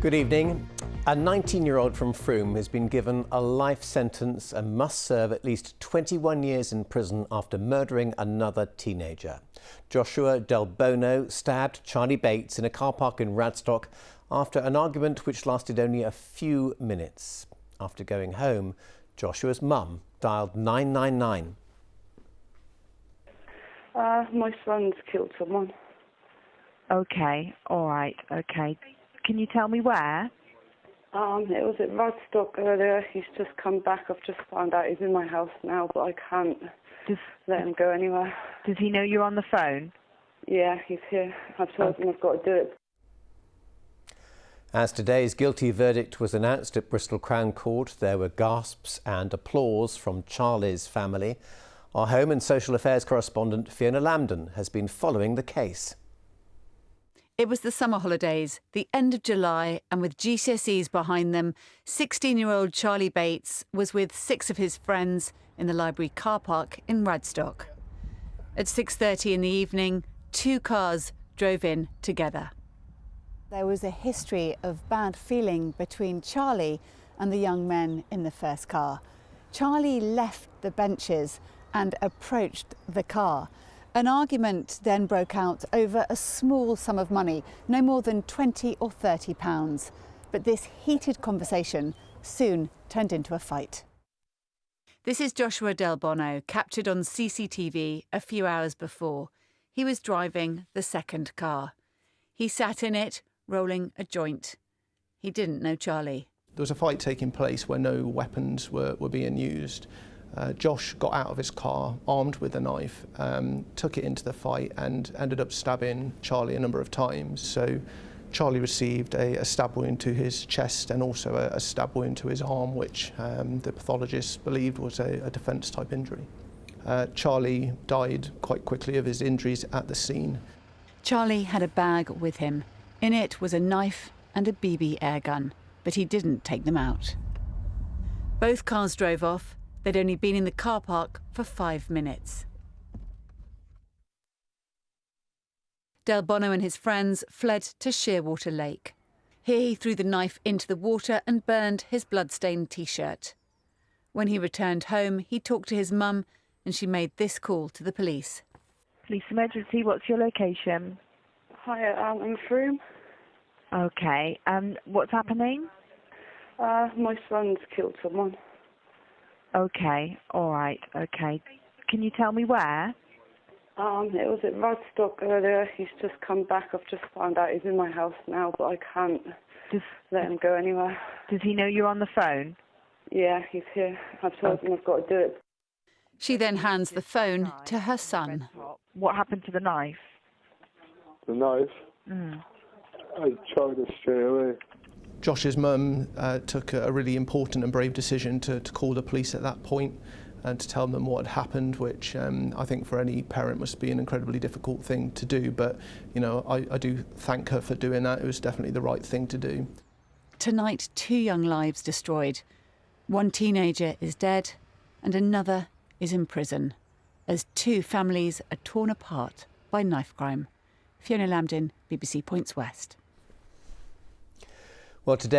Good evening. A 19-year-old from Frome has been given a life sentence and must serve at least 21 years in prison after murdering another teenager. Joshua Delbono stabbed Charley Bates in a car park in Radstock after an argument which lasted only a few minutes. After going home, Joshua's mum dialed 999. My son's killed someone. Okay, all right, okay. Can you tell me where? It was at Radstock earlier. He's just come back. I've just found out he's in my house now, but I can't let him go anywhere. Does he know you're on the phone? Yeah, he's here. I've told him I've got to do it. As today's guilty verdict was announced at Bristol Crown Court, there were gasps and applause from Charley's family. Our Home and Social Affairs correspondent Fiona Lambden has been following the case. It was the summer holidays, the end of July, and with GCSEs behind them, 16-year-old Charley Bates was with 6 of his friends in the library car park in Radstock. At 6:30 in the evening, 2 cars drove in together. There was a history of bad feeling between Charley and the young men in the first car. Charley left the benches and approached the car. An argument then broke out over a small sum of money, no more than £20 or £30. But this heated conversation soon turned into a fight. This is Joshua Delbono, captured on CCTV a few hours before. He was driving the second car. He sat in it, rolling a joint. He didn't know Charley. There was a fight taking place where no weapons were being used. Josh got out of his car armed with a knife, took it into the fight and ended up stabbing Charley a number of times. So Charley received a stab wound to his chest and also a stab wound to his arm, which the pathologist believed was a defence type injury. Charley died quite quickly of his injuries at the scene. Charley had a bag with him. In it was a knife and a BB airgun, but he didn't take them out. Both cars drove off. They'd only been in the car park for 5 minutes. Delbono and his friends fled to Shearwater Lake. Here he threw the knife into the water and burned his blood-stained T-shirt. When he returned home, he talked to his mum and she made this call to the police. Police emergency, what's your location? Hi, I'm in Frome. Okay, what's happening? My son's killed someone. Okay, all right, okay. Can you tell me where? It was at Radstock earlier. He's just come back. I've just found out he's in my house now, but I can't let him go anywhere. Does he know you're on the phone? Yeah, he's here. I've told him I've got to do it. She then hands the phone to her son. What happened to the knife? The knife? I tried to stray away. Josh's mum took a really important and brave decision to call the police at that point and to tell them what had happened, which I think for any parent must be an incredibly difficult thing to do. But, you know, I do thank her for doing that. It was definitely the right thing to do. Tonight, 2 young lives destroyed. One teenager is dead and another is in prison, as 2 families are torn apart by knife crime. Fiona Lambden, BBC Points West. Well, today